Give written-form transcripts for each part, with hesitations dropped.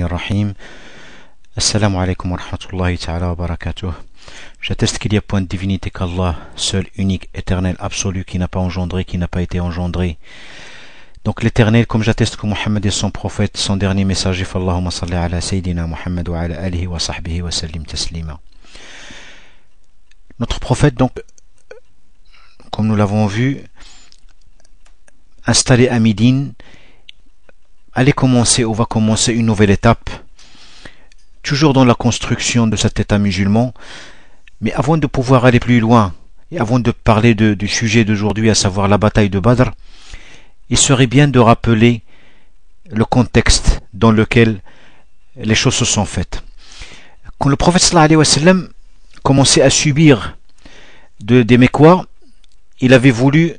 Bismillahirrahmanirrahim. Assalamu alaikum wa rahmatullahi ta'ala wa barakatuh. J'atteste qu'il y a point de divinité qu'Allah, seul, unique, éternel, absolu, qui n'a pas engendré, qui n'a pas été engendré. Donc l'éternel, comme j'atteste que Mohammed est son prophète, son dernier messager, Allahumma salli ala Sayyidina Muhammad wa ala alihi wa sahbihi wa sallim taslima. Notre prophète, donc, comme nous l'avons vu, installé à Médine, va commencer une nouvelle étape, toujours dans la construction de cet État musulman. Mais avant de pouvoir aller plus loin, et avant de parler du sujet d'aujourd'hui, à savoir la bataille de Badr, il serait bien de rappeler le contexte dans lequel les choses se sont faites. Quand le prophète sallallahu alayhi wa sallam commençait à subir des Mécois, il avait voulu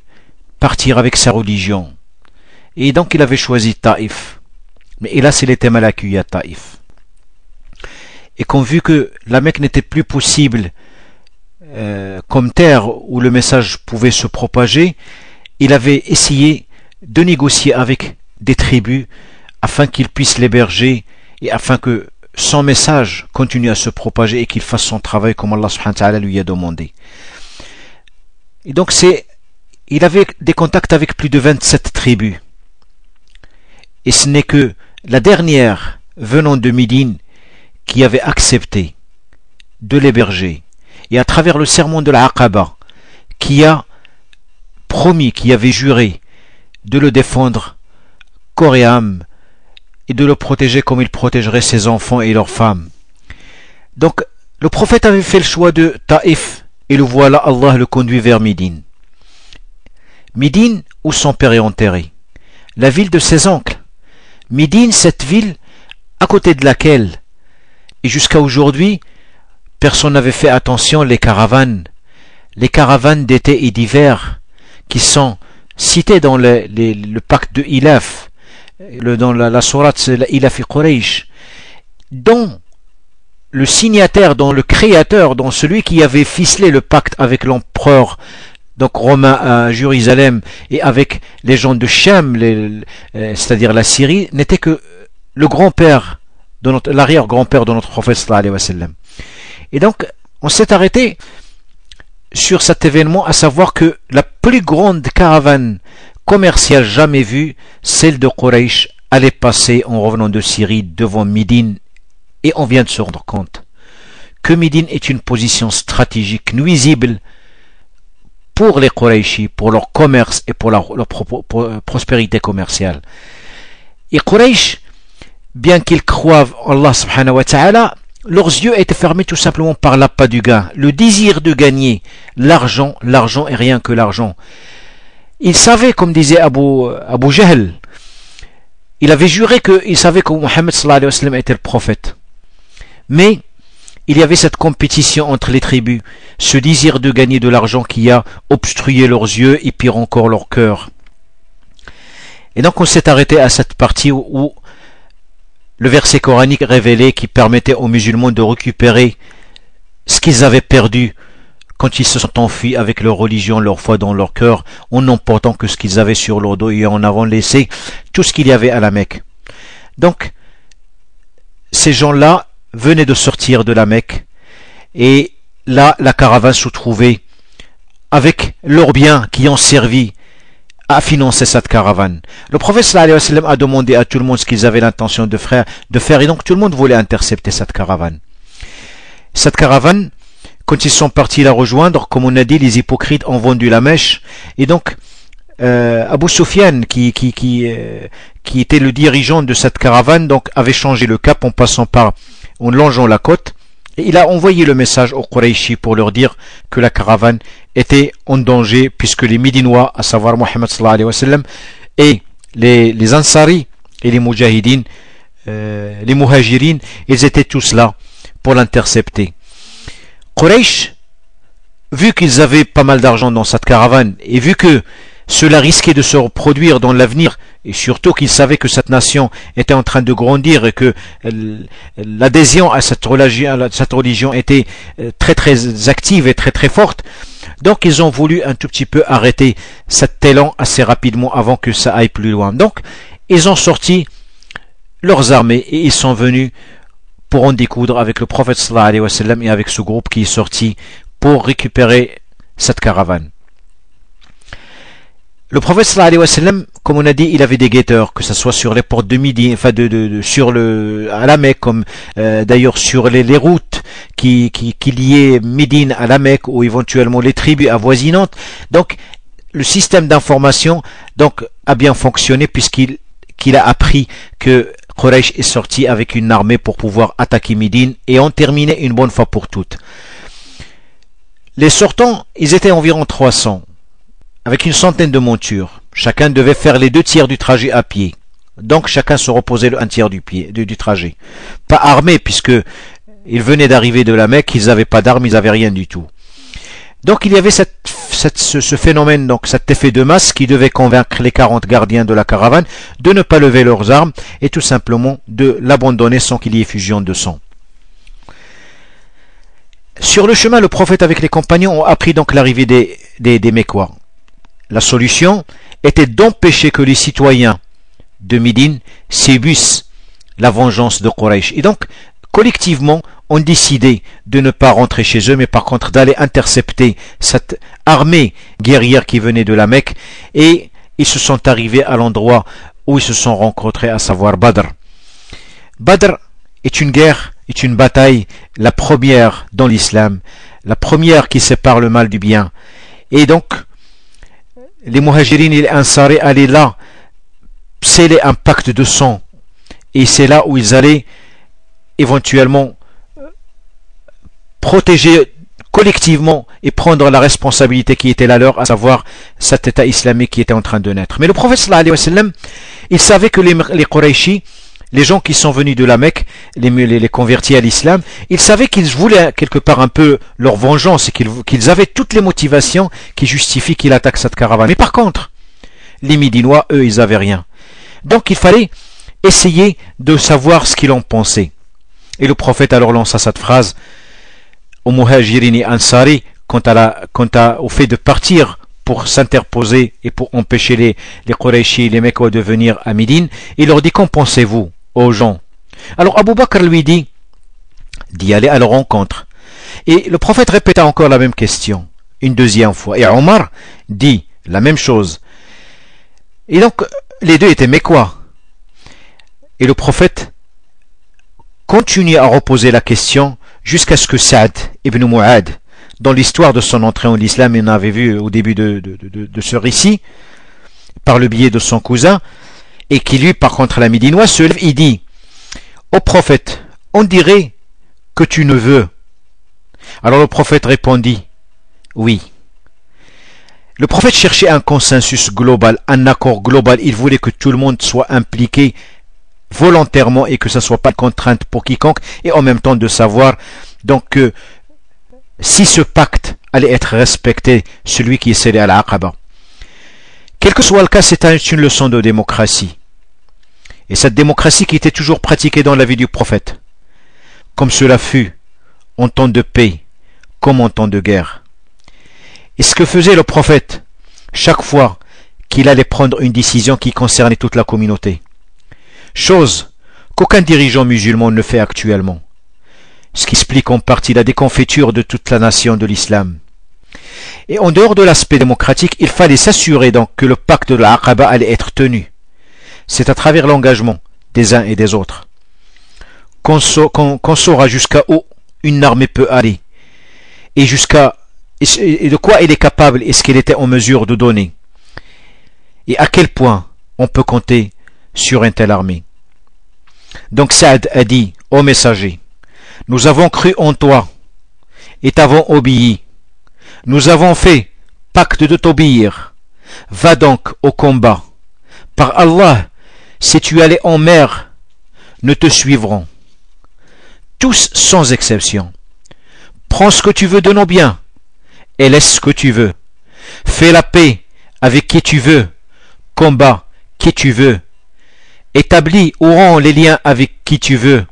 partir avec sa religion. Et donc il avait choisi Taïf. Mais hélas, il était mal accueilli à Taïf. Et qu'on vu que la Mecque n'était plus possible comme terre où le message pouvait se propager, il avait essayé de négocier avec des tribus afin qu'ils puissent l'héberger et afin que son message continue à se propager et qu'il fasse son travail comme Allah subhanahu wa ta'ala lui a demandé. Et donc il avait des contacts avec plus de 27 tribus. Et ce n'est que la dernière venant de Médine qui avait accepté de l'héberger. Et à travers le serment de la Aqaba, qui a promis, qui avait juré de le défendre corps et âme et de le protéger comme il protégerait ses enfants et leurs femmes. Donc le prophète avait fait le choix de Taïf et le voilà, Allah le conduit vers Médine. Médine où son père est enterré, la ville de ses oncles. Médine, cette ville à côté de laquelle, et jusqu'à aujourd'hui, personne n'avait fait attention, les caravanes d'été et d'hiver qui sont citées dans le pacte de Ilaf, dans la sourate Ilaf et Quraysh, dont le signataire, dont le créateur, dont celui qui avait ficelé le pacte avec l'empereur donc romain à Jérusalem et avec les gens de Cham, c'est-à-dire la Syrie, n'était que le grand-père, l'arrière-grand-père de notre prophète sallallahu alayhi wa sallam. Et donc, on s'est arrêté sur cet événement, à savoir que la plus grande caravane commerciale jamais vue, celle de Quraysh, allait passer en revenant de Syrie devant Médine, et on vient de se rendre compte que Médine est une position stratégique nuisible pour les Qurayshi, pour leur commerce et pour leur prospérité commerciale. Et Quraysh, bien qu'ils croient en Allah subhanahu wa ta'ala, leurs yeux étaient fermés tout simplement par l'appât du gain, le désir de gagner l'argent et rien que l'argent. Ils savaient, comme disait Abu Jahl, il avait juré qu'il savait que Mohammed sallallahu alayhi wa sallam était le prophète. Mais il y avait cette compétition entre les tribus, ce désir de gagner de l'argent qui a obstrué leurs yeux et pire encore leur cœur. Et donc on s'est arrêté à cette partie où le verset coranique révélé qui permettait aux musulmans de récupérer ce qu'ils avaient perdu quand ils se sont enfuis avec leur religion, leur foi dans leur cœur, en n'emportant que ce qu'ils avaient sur leur dos et en avant laissé tout ce qu'il y avait à la Mecque. Donc, ces gens-là venaient de sortir de la Mecque et là, la caravane se trouvait avec leurs biens qui ont servi à financer cette caravane. Le prophète sallallahu alayhi wa sallam a demandé à tout le monde ce qu'ils avaient l'intention de faire et donc tout le monde voulait intercepter cette caravane. Cette caravane, quand ils sont partis la rejoindre, comme on a dit, les hypocrites ont vendu la mèche et donc Abu Sufyan qui était le dirigeant de cette caravane donc avait changé le cap en longeant la côte et il a envoyé le message aux Qurayshi pour leur dire que la caravane était en danger puisque les Médinois, à savoir Mohammed sallallahu alayhi wa sallam, et les Ansari et les Mujahidines, les Muhajirines, ils étaient tous là pour l'intercepter. Quraysh, vu qu'ils avaient pas mal d'argent dans cette caravane et vu que cela risquait de se reproduire dans l'avenir, et surtout qu'ils savaient que cette nation était en train de grandir et que l'adhésion à cette religion était très très active et très très forte, donc ils ont voulu un tout petit peu arrêter cet élan assez rapidement avant que ça aille plus loin. Donc ils ont sorti leurs armées et ils sont venus pour en découdre avec le prophète sallallahu alayhi wa sallam et avec ce groupe qui est sorti pour récupérer cette caravane. Le prophète sallallahu alayhi wa sallam, comme on a dit, il avait des guetteurs, que ce soit sur les portes de Midi, enfin à la Mecque, comme d'ailleurs sur les routes qui liaient Médine à la Mecque ou éventuellement les tribus avoisinantes. Donc le système d'information a bien fonctionné puisqu'il a appris que Quraysh est sorti avec une armée pour pouvoir attaquer Médine et en terminer une bonne fois pour toutes. Les sortants, ils étaient environ 300. Avec une centaine de montures. Chacun devait faire les 2/3 du trajet à pied. Donc chacun se reposait le 1/3 du trajet. Pas armés, puisque ils venaient d'arriver de la Mecque, ils n'avaient pas d'armes, ils n'avaient rien du tout. Donc il y avait ce phénomène, donc cet effet de masse qui devait convaincre les 40 gardiens de la caravane de ne pas lever leurs armes et tout simplement de l'abandonner sans qu'il y ait effusion de sang. Sur le chemin, le prophète avec les compagnons ont appris donc l'arrivée des Mécois. La solution était d'empêcher que les citoyens de Médine subissent la vengeance de Quraysh. Et donc, collectivement, ont décidé de ne pas rentrer chez eux, mais par contre d'aller intercepter cette armée guerrière qui venait de la Mecque. Et ils se sont arrivés à l'endroit où ils se sont rencontrés, à savoir Badr. Badr est une guerre, est une bataille, la première dans l'islam, la première qui sépare le mal du bien. Et donc, les Muhajirin et les Ansari allaient là sceller un pacte de sang. Et c'est là où ils allaient éventuellement protéger collectivement et prendre la responsabilité qui était la leur, à savoir cet État islamique qui était en train de naître. Mais le prophète sallallahu alayhi wa sallam, il savait que les Qurayshis, les gens qui sont venus de la Mecque, les convertis à l'islam, ils savaient qu'ils voulaient quelque part un peu leur vengeance et qu'ils avaient toutes les motivations qui justifient qu'ils attaquent cette caravane. Mais par contre, les Médinois, eux, ils n'avaient rien. Donc il fallait essayer de savoir ce qu'ils en pensaient. Et le prophète alors lança cette phrase au Muhajirin et Ansari au fait de partir pour s'interposer et pour empêcher les Qurayshis et les Mecquois de venir à Médine. Il leur dit: qu'en pensez-vous aux gens? Alors Abu Bakr lui dit d'y aller à leur rencontre. Et le prophète répéta encore la même question, une deuxième fois. Et Omar dit la même chose. Et donc, les deux étaient Mecquois. Et le prophète continue à reposer la question jusqu'à ce que Saad ibn Mu'ad, dans l'histoire de son entrée en islam, on avait vu au début de ce récit, par le biais de son cousin, et qui lui, par contre, la Médinois, se lève, il dit: au prophète, on dirait que tu ne veux. Alors le prophète répondit: oui. Le prophète cherchait un consensus global, un accord global. Il voulait que tout le monde soit impliqué volontairement et que ce ne soit pas de contrainte pour quiconque, et en même temps de savoir donc que si ce pacte allait être respecté, celui qui est scellé à l'Aqaba. Quel que soit le cas, c'est une leçon de démocratie. Et cette démocratie qui était toujours pratiquée dans la vie du prophète, comme cela fut en temps de paix, comme en temps de guerre. Et ce que faisait le prophète chaque fois qu'il allait prendre une décision qui concernait toute la communauté, chose qu'aucun dirigeant musulman ne fait actuellement, ce qui explique en partie la déconfiture de toute la nation de l'islam. Et en dehors de l'aspect démocratique, il fallait s'assurer donc que le pacte de l'Aqaba allait être tenu. C'est à travers l'engagement des uns et des autres qu'on saura jusqu'à où une armée peut aller et de quoi elle est capable et ce qu'elle était en mesure de donner, et à quel point on peut compter sur une telle armée. Donc Saad a dit: ô messager, nous avons cru en toi et t'avons obéi. Nous avons fait pacte de t'obéir. Va donc au combat. Par Allah, si tu allais en mer, nous te suivrons. Tous sans exception. Prends ce que tu veux de nos biens et laisse ce que tu veux. Fais la paix avec qui tu veux. Combat qui tu veux. Établis ou rends les liens avec qui tu veux.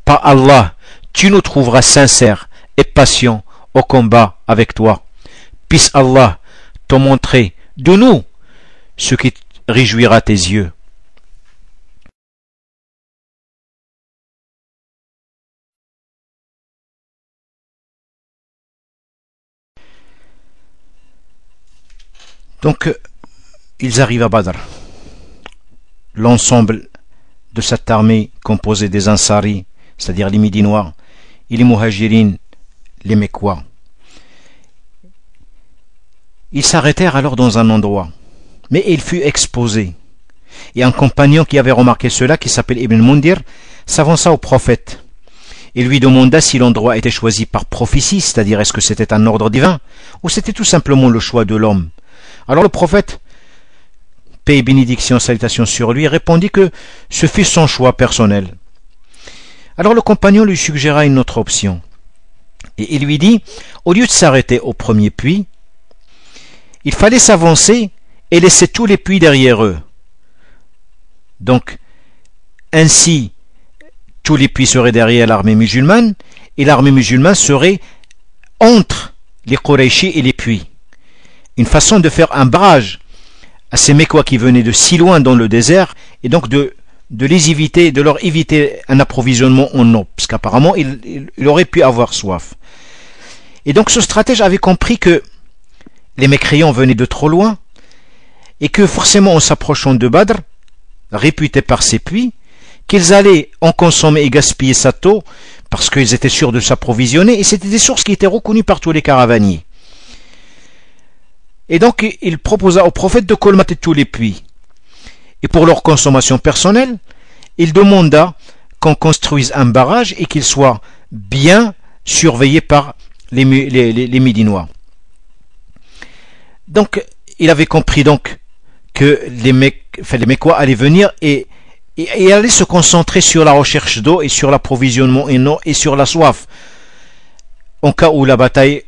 Par Allah, tu nous trouveras sincères et patients au combat avec toi. Puisse Allah te montrer de nous ce qui réjouira tes yeux. Donc, ils arrivent à Badr. L'ensemble de cette armée composée des Ansari, c'est-à-dire les Médinois, et les Muhajirines, les Mecquois. Ils s'arrêtèrent alors dans un endroit, mais il fut exposé. Et un compagnon qui avait remarqué cela, qui s'appelle Ibn Mundir, s'avança au prophète et lui demanda si l'endroit était choisi par prophétie, c'est-à-dire est-ce que c'était un ordre divin, ou c'était tout simplement le choix de l'homme. Alors le prophète, paix et bénédiction, salutations sur lui, répondit que ce fut son choix personnel. Alors le compagnon lui suggéra une autre option, et il lui dit, au lieu de s'arrêter au premier puits, il fallait s'avancer et laisser tous les puits derrière eux. Donc, ainsi, tous les puits seraient derrière l'armée musulmane, et l'armée musulmane serait entre les Qurayshis et les puits. Une façon de faire un barrage à ces Mécois qui venaient de si loin dans le désert, et donc de les éviter, de leur éviter un approvisionnement en eau, parce qu'apparemment, il aurait pu avoir soif. Et donc, ce stratège avait compris que les mécréants venaient de trop loin, et que forcément, en s'approchant de Badr, réputés par ces puits, qu'ils allaient en consommer et gaspiller cette eau parce qu'ils étaient sûrs de s'approvisionner, et c'était des sources qui étaient reconnues par tous les caravaniers. Et donc il proposa au prophète de colmater tous les puits. Et pour leur consommation personnelle, il demanda qu'on construise un barrage et qu'il soit bien surveillé par les Médinois. Donc il avait compris donc que les Mécois allaient venir et allaient se concentrer sur la recherche d'eau et sur l'approvisionnement en eau et sur la soif, en cas où la bataille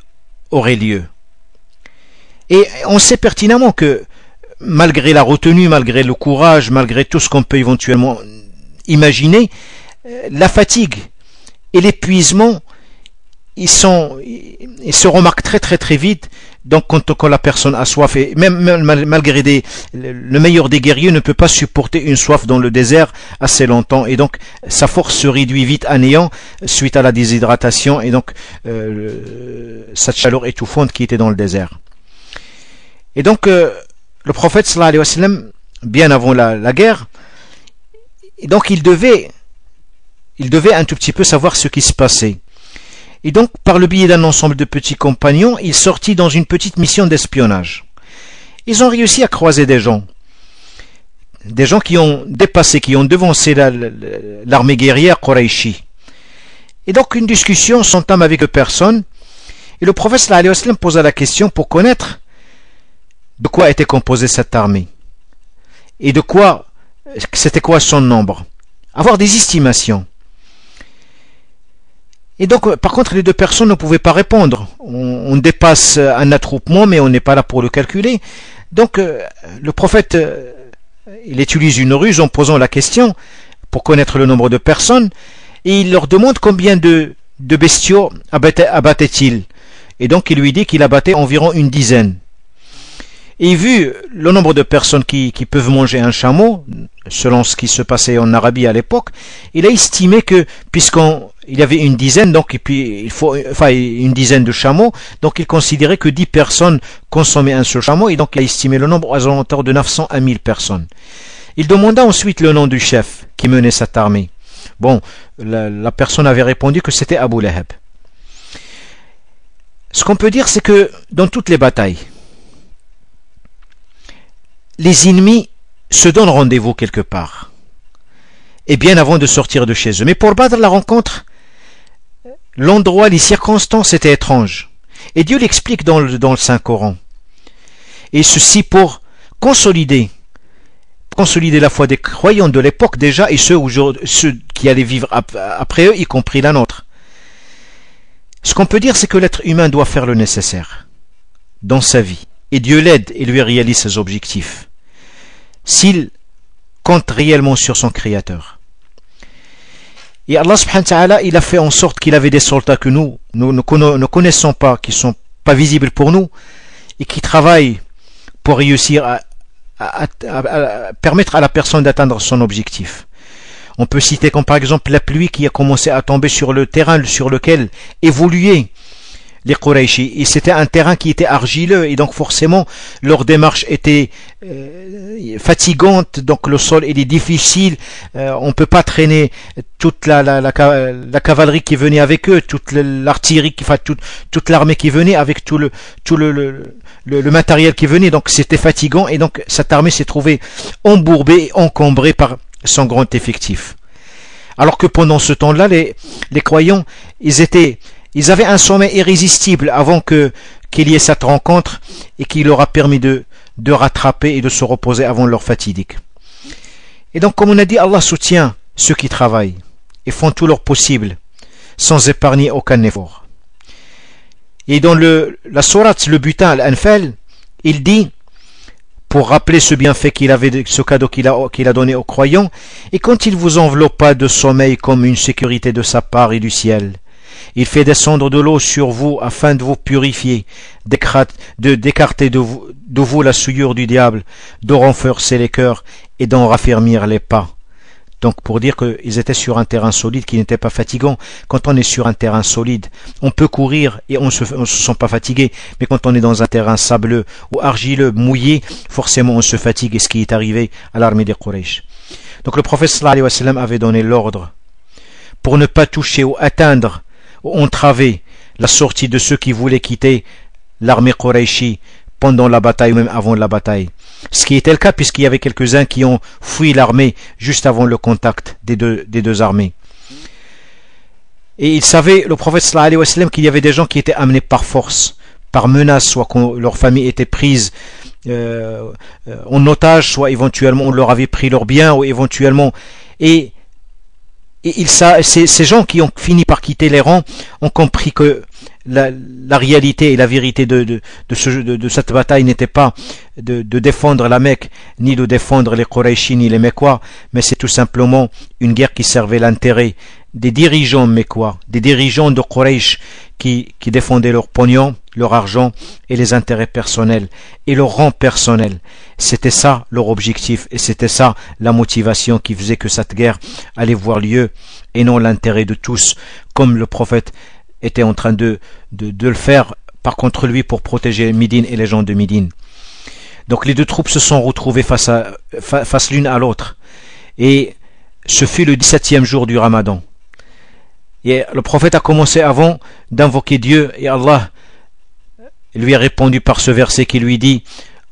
aurait lieu. Et on sait pertinemment que malgré la retenue, malgré le courage, malgré tout ce qu'on peut éventuellement imaginer, la fatigue et l'épuisement, ils se remarquent très très très vite. Donc quand la personne a soif, et même malgré le meilleur des guerriers ne peut pas supporter une soif dans le désert assez longtemps, et donc sa force se réduit vite à néant suite à la déshydratation et donc cette chaleur étouffante qui était dans le désert. Et donc le prophète sallallahu alayhi wa sallam, bien avant la guerre, et donc il devait un tout petit peu savoir ce qui se passait. Et donc, par le biais d'un ensemble de petits compagnons, il sortit dans une petite mission d'espionnage. Ils ont réussi à croiser des gens qui ont dépassé, qui ont devancé l'armée guerrière Qurayshi. Et donc, une discussion s'entame avec personne, et le prophète sallallahu alayhi wa sallam posa la question pour connaître de quoi était composée cette armée, et c'était quoi son nombre, avoir des estimations. Et donc, par contre, les deux personnes ne pouvaient pas répondre. On dépasse un attroupement, mais on n'est pas là pour le calculer. Donc, le prophète, il utilise une ruse en posant la question pour connaître le nombre de personnes, et il leur demande combien de bestiaux abattait-il. Et donc, il lui dit qu'il abattait environ une dizaine. Et vu le nombre de personnes qui peuvent manger un chameau, selon ce qui se passait en Arabie à l'époque, il a estimé que, puisqu'il y avait une dizaine, donc, et puis il faut une dizaine de chameaux, donc il considérait que 10 personnes consommaient un seul chameau, et donc il a estimé le nombre aux alentours de 900 à 1000 personnes. Il demanda ensuite le nom du chef qui menait cette armée. Bon, la personne avait répondu que c'était Abu Lahab. Ce qu'on peut dire, c'est que dans toutes les batailles, les ennemis se donnent rendez-vous quelque part, et bien avant de sortir de chez eux. Mais pour Badr, la rencontre, l'endroit, les circonstances étaient étranges. Et Dieu l'explique dans le Saint-Coran. Et ceci pour consolider la foi des croyants de l'époque déjà, et ceux qui allaient vivre après eux, y compris la nôtre. Ce qu'on peut dire, c'est que l'être humain doit faire le nécessaire dans sa vie. Et Dieu l'aide et lui réalise ses objectifs, s'il compte réellement sur son Créateur. Et Allah subhanahu wa ta'ala, il a fait en sorte qu'il avait des soldats que nous ne connaissons pas, qui ne sont pas visibles pour nous, et qui travaillent pour réussir à permettre à la personne d'atteindre son objectif. On peut citer comme par exemple la pluie qui a commencé à tomber sur le terrain sur lequel évoluait les Qurayshi. Et c'était un terrain qui était argileux et donc forcément leur démarche était fatigante, donc le sol il est difficile, on peut pas traîner toute la cavalerie qui venait avec eux, toute l'artillerie, enfin toute l'armée qui venait avec tout le matériel qui venait, donc c'était fatigant et donc cette armée s'est trouvée embourbée et encombrée par son grand effectif. Alors que pendant ce temps-là, les croyants, ils avaient un sommeil irrésistible avant qu'il y ait cette rencontre et qui leur a permis de rattraper et de se reposer avant leur fatidique. Et donc, comme on a dit, Allah soutient ceux qui travaillent et font tout leur possible sans épargner aucun effort. Et dans la sourate, le butin, Al-Anfal, il dit, pour rappeler ce bienfait qu'il avait, ce cadeau qu'il a donné aux croyants, et quand il vous enveloppa de sommeil comme une sécurité de sa part et du ciel, il fait descendre de l'eau sur vous afin de vous purifier, d'écarter de vous la souillure du diable, de renforcer les cœurs et d'en raffermir les pas. Donc pour dire qu'ils étaient sur un terrain solide qui n'était pas fatigant. Quand on est sur un terrain solide, on peut courir et on se sent pas fatigué. Mais quand on est dans un terrain sableux ou argileux, mouillé, forcément on se fatigue. Et ce qui est arrivé à l'armée des Quraysh. Donc le prophète sallallahu alayhi wa sallam avait donné l'ordre pour ne pas toucher ou atteindre ou entraver la sortie de ceux qui voulaient quitter l'armée Qurayshi pendant la bataille ou même avant la bataille. Ce qui était le cas puisqu'il y avait quelques-uns qui ont fui l'armée juste avant le contact des deux armées. Et il savait, le prophète sallallahu alayhi wa sallam, qu'il y avait des gens qui étaient amenés par force, par menace, soit que leur famille était prise en otage, soit éventuellement on leur avait pris leurs biens, ou éventuellement... Et ces gens qui ont fini par quitter les rangs ont compris que la réalité et la vérité de cette bataille n'était pas de défendre la Mecque, ni de défendre les Qurayshi, ni les Mecquois, mais c'est tout simplement une guerre qui servait l'intérêt des dirigeants Mecquois, des dirigeants de Quraysh qui défendaient leur pognon, leur argent et les intérêts personnels et leur rang personnel. C'était ça leur objectif et c'était ça la motivation qui faisait que cette guerre allait voir lieu et non l'intérêt de tous, comme le prophète était en train de le faire par contre lui pour protéger Médine et les gens de Médine. Donc les deux troupes se sont retrouvées face l'une à l'autre et ce fut le 17e jour du Ramadan. Et le prophète a commencé avant d'invoquer Dieu et Allah lui a répondu par ce verset qui lui dit: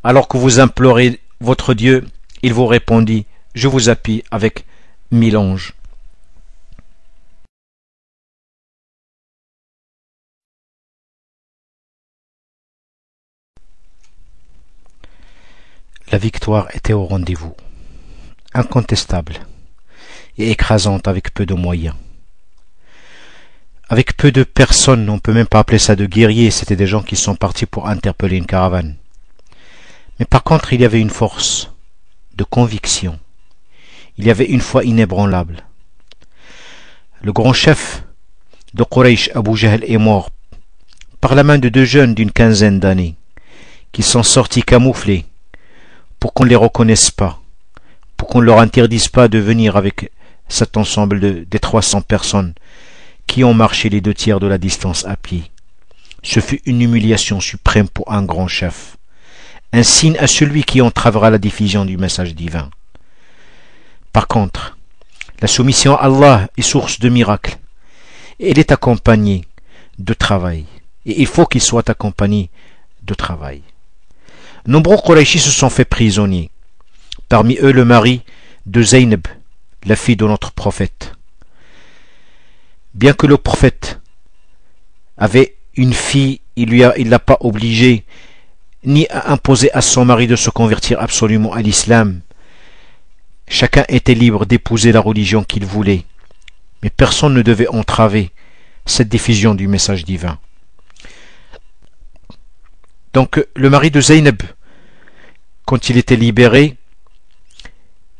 alors que vous implorez votre Dieu, il vous répondit: je vous appuie avec 1000 anges. La victoire était au rendez-vous, incontestable et écrasante avec peu de moyens. Avec peu de personnes, on ne peut même pas appeler ça de guerriers, c'était des gens qui sont partis pour interpeller une caravane. Mais par contre, il y avait une force de conviction. Il y avait une foi inébranlable. Le grand chef de Quraysh, Abu Jahl, est mort par la main de deux jeunes d'une quinzaine d'années qui sont sortis camouflés pour qu'on ne les reconnaisse pas, pour qu'on ne leur interdise pas de venir avec cet ensemble des 300 personnes qui ont marché les 2/3 de la distance à pied. Ce fut une humiliation suprême pour un grand chef, un signe à celui qui entravera la diffusion du message divin. Par contre, la soumission à Allah est source de miracles. Elle est accompagnée de travail. Et il faut qu'il soit accompagné de travail. Nombreux Qurayshis se sont fait prisonniers. Parmi eux le mari de Zaynab, la fille de notre prophète. Bien que le prophète avait une fille, il l'a pas obligé ni à imposer à son mari de se convertir absolument à l'islam. Chacun était libre d'épouser la religion qu'il voulait, mais personne ne devait entraver cette diffusion du message divin. Donc le mari de Zaynab, quand il était libéré,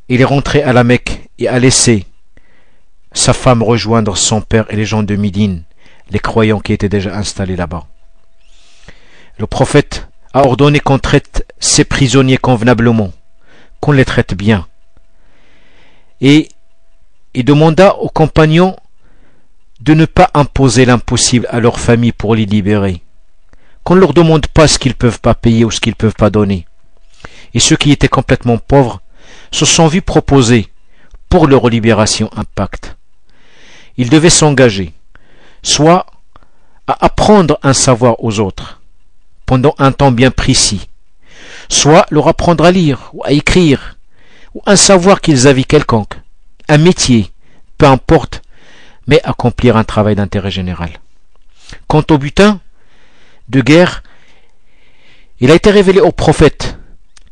il est rentré à la Mecque et a laissé sa femme rejoindre son père et les gens de Médine, les croyants qui étaient déjà installés là-bas. Le prophète a ordonné qu'on traite ses prisonniers convenablement, qu'on les traite bien. Et il demanda aux compagnons de ne pas imposer l'impossible à leur famille pour les libérer. qu'on ne leur demande pas ce qu'ils ne peuvent pas payer ou ce qu'ils ne peuvent pas donner. Et ceux qui étaient complètement pauvres se sont vus proposer pour leur libération un pacte. Ils devaient s'engager, soit à apprendre un savoir aux autres, pendant un temps bien précis, soit leur apprendre à lire ou à écrire, ou un savoir qu'ils avaient quelconque, un métier, peu importe, mais accomplir un travail d'intérêt général. Quant au butin de guerre, il a été révélé au prophète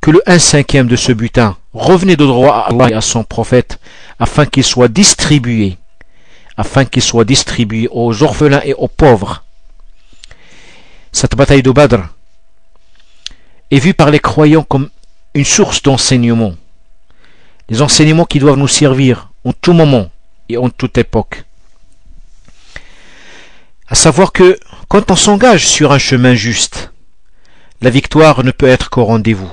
que le 1/5 de ce butin revenait de droit à Allah et à son prophète afin qu'il soit distribué aux orphelins et aux pauvres. Cette bataille de Badr est vue par les croyants comme une source d'enseignement. Des enseignements qui doivent nous servir en tout moment et en toute époque. À savoir que quand on s'engage sur un chemin juste, la victoire ne peut être qu'au rendez-vous.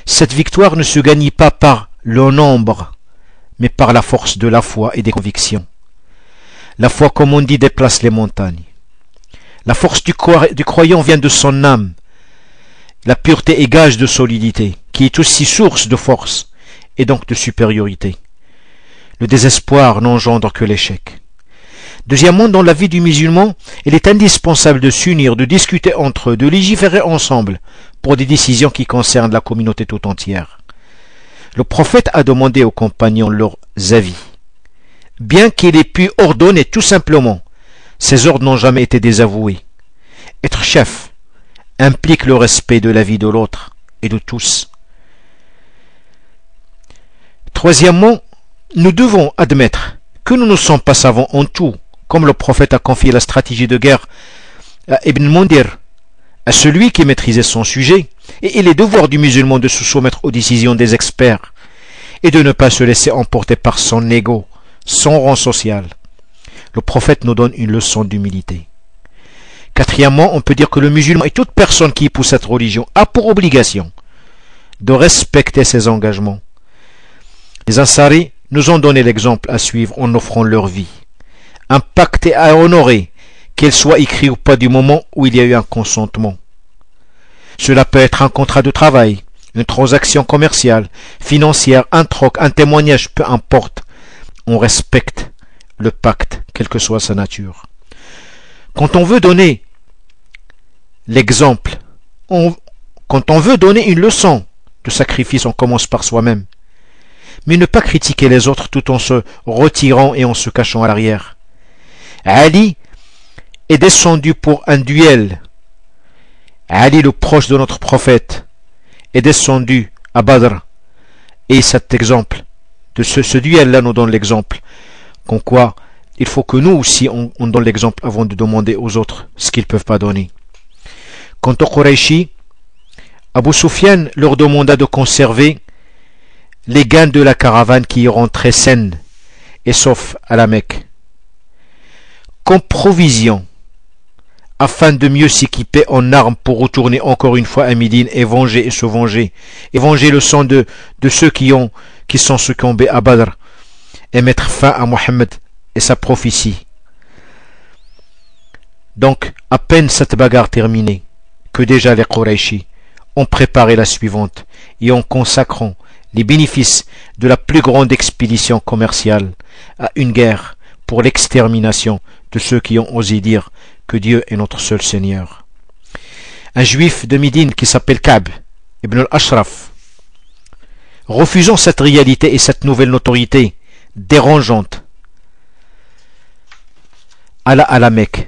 Cette victoire ne se gagne pas par le nombre, mais par la force de la foi et des convictions. La foi, comme on dit, déplace les montagnes. La force du croyant vient de son âme. La pureté est gage de solidité, qui est aussi source de force et donc de supériorité. Le désespoir n'engendre que l'échec. Deuxièmement, dans la vie du musulman, il est indispensable de s'unir, de discuter entre eux, de légiférer ensemble pour des décisions qui concernent la communauté tout entière. Le prophète a demandé aux compagnons leurs avis. Bien qu'il ait pu ordonner tout simplement, ces ordres n'ont jamais été désavoués. Être chef implique le respect de la vie de l'autre et de tous. Troisièmement, nous devons admettre que nous ne sommes pas savants en tout, comme le prophète a confié la stratégie de guerre à Ibn Mundir, à celui qui maîtrisait son sujet, et il est devoir du musulman de se soumettre aux décisions des experts et de ne pas se laisser emporter par son ego, son rang social. Le prophète nous donne une leçon d'humilité. Quatrièmement, on peut dire que le musulman et toute personne qui épouse cette religion a pour obligation de respecter ses engagements. Les Ansari nous ont donné l'exemple à suivre en offrant leur vie. Un pacte à honorer, qu'il soit écrit ou pas du moment où il y a eu un consentement. Cela peut être un contrat de travail, une transaction commerciale, financière, un troc, un témoignage, peu importe. On respecte le pacte, quelle que soit sa nature. Quand on veut donner l'exemple, quand on veut donner une leçon de sacrifice, on commence par soi-même. Mais ne pas critiquer les autres tout en se retirant et en se cachant à l'arrière. Ali est descendu pour un duel. Ali, le proche de notre prophète, est descendu à Badr. Et cet exemple, de ce duel-là nous donne l'exemple. Qu'en quoi, il faut que nous aussi, on donne l'exemple avant de demander aux autres ce qu'ils ne peuvent pas donner. Quant aux Qurayshi, Abu Sufyan leur demanda de conserver les gains de la caravane qui y rentraient saines et sauf à la Mecque, comme provision, afin de mieux s'équiper en armes pour retourner encore une fois à Médine et venger et se venger, et venger le sang de ceux qui sont succombés à Badr, et mettre fin à Mohammed et sa prophétie. Donc, à peine cette bagarre terminée, que déjà les Qurayshi ont préparé la suivante, et en consacrant les bénéfices de la plus grande expédition commerciale à une guerre pour l'extermination de ceux qui ont osé dire que Dieu est notre seul Seigneur. Un juif de Médine qui s'appelle Ka'b ibn al-Ashraf, refusant cette réalité et cette nouvelle notoriété dérangeante, alla à la Mecque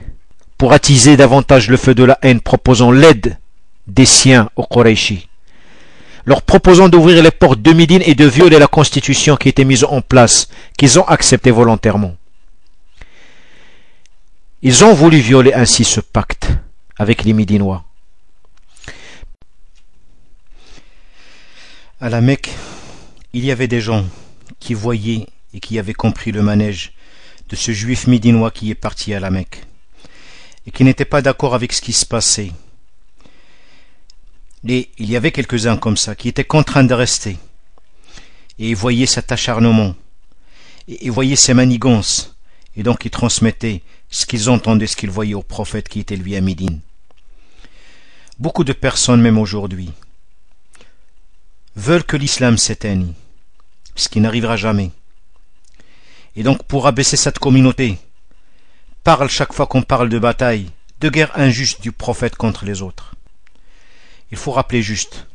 pour attiser davantage le feu de la haine, proposant l'aide des siens aux Qurayshi, leur proposant d'ouvrir les portes de Médine et de violer la constitution qui était mise en place, qu'ils ont acceptée volontairement. Ils ont voulu violer ainsi ce pacte avec les Médinois. À la Mecque, il y avait des gens qui voyaient et qui avaient compris le manège de ce juif médinois qui est parti à la Mecque et qui n'était pas d'accord avec ce qui se passait. Et il y avait quelques-uns comme ça qui étaient contraints de rester. Et ils voyaient cet acharnement. Et ils voyaient ces manigances. Et donc ils transmettaient ce qu'ils entendaient, ce qu'ils voyaient au prophète qui était lui à Médine. Beaucoup de personnes, même aujourd'hui, veulent que l'islam s'éteigne, ce qui n'arrivera jamais. Et donc, pour abaisser cette communauté, parle chaque fois qu'on parle de bataille, de guerre injuste du prophète contre les autres. Il faut rappeler juste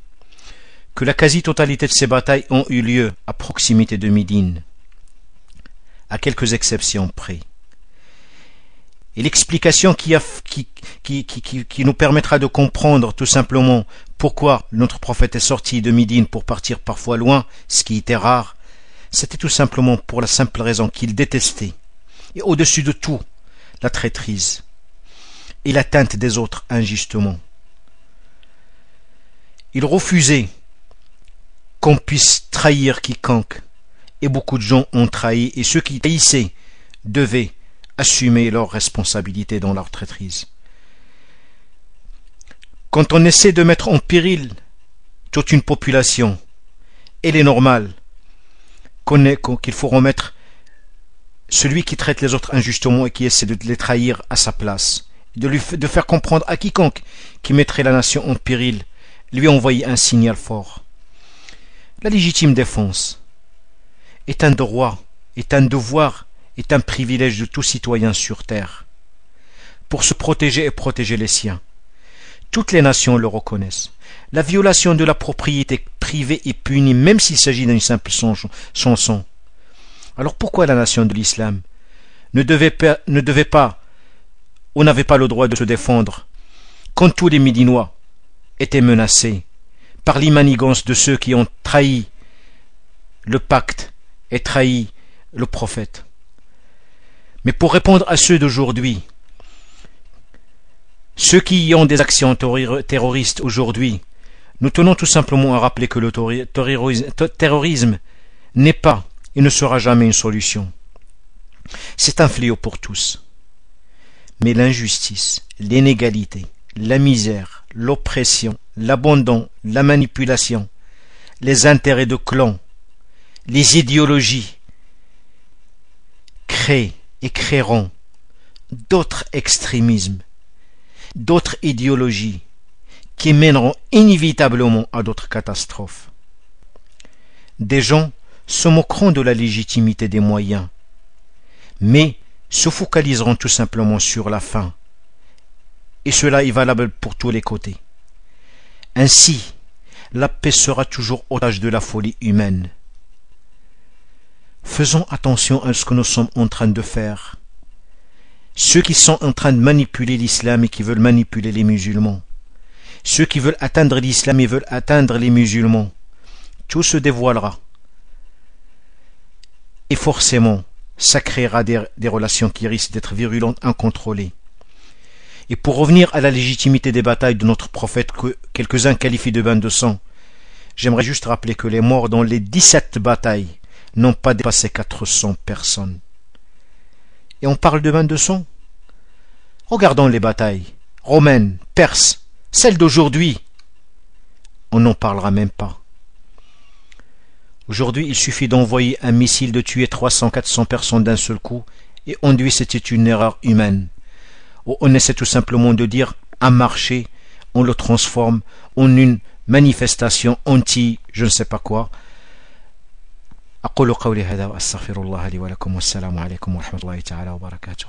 que la quasi-totalité de ces batailles ont eu lieu à proximité de Médine, à quelques exceptions près. Et l'explication qui nous permettra de comprendre tout simplement pourquoi notre prophète est sorti de Médine pour partir parfois loin, ce qui était rare, c'était tout simplement pour la simple raison qu'il détestait, et au-dessus de tout, la traîtrise et l'atteinte des autres injustement. Il refusait qu'on puisse trahir quiconque, et beaucoup de gens ont trahi, et ceux qui trahissaient devaient assumer leurs responsabilités dans leur traîtrise. Quand on essaie de mettre en péril toute une population, il est normal qu'il faut remettre celui qui traite les autres injustement et qui essaie de les trahir à sa place, de faire comprendre à quiconque qui mettrait la nation en péril, lui envoyer un signal fort. La légitime défense est un droit, est un devoir, est un privilège de tout citoyen sur terre, pour se protéger et protéger les siens. Toutes les nations le reconnaissent. La violation de la propriété privée est punie, même s'il s'agit d'une simple chanson. Alors pourquoi la nation de l'islam n'avait pas le droit de se défendre quand tous les Médinois étaient menacés par l'imanigance de ceux qui ont trahi le pacte et trahi le prophète? Mais pour répondre à ceux d'aujourd'hui, ceux qui y ont des actions terroristes aujourd'hui, nous tenons tout simplement à rappeler que le terrorisme n'est pas et ne sera jamais une solution. C'est un fléau pour tous. Mais l'injustice, l'inégalité, la misère, l'oppression, l'abandon, la manipulation, les intérêts de clans, les idéologies créent et créeront d'autres extrémismes, d'autres idéologies qui mèneront inévitablement à d'autres catastrophes. Des gens se moqueront de la légitimité des moyens, mais se focaliseront tout simplement sur la fin, et cela est valable pour tous les côtés. Ainsi, la paix sera toujours otage de la folie humaine. Faisons attention à ce que nous sommes en train de faire. Ceux qui sont en train de manipuler l'islam et qui veulent manipuler les musulmans, ceux qui veulent atteindre l'islam et veulent atteindre les musulmans, tout se dévoilera. Et forcément, ça créera des relations qui risquent d'être virulentes, incontrôlées. Et pour revenir à la légitimité des batailles de notre prophète que quelques-uns qualifient de bain de sang, j'aimerais juste rappeler que les morts dans les 17 batailles n'ont pas dépassé 400 personnes. Et on parle de bain de sang? Regardons les batailles romaines, perses, celles d'aujourd'hui. On n'en parlera même pas. Aujourd'hui, il suffit d'envoyer un missile, de tuer 300-400 personnes d'un seul coup, et on dit c'était une erreur humaine. Ou on essaie tout simplement de dire un marché, on le transforme en une manifestation anti je ne sais pas quoi. أقول قولي هذا وأستغفر الله لي ولكم والسلام عليكم ورحمة الله تعالى وبركاته.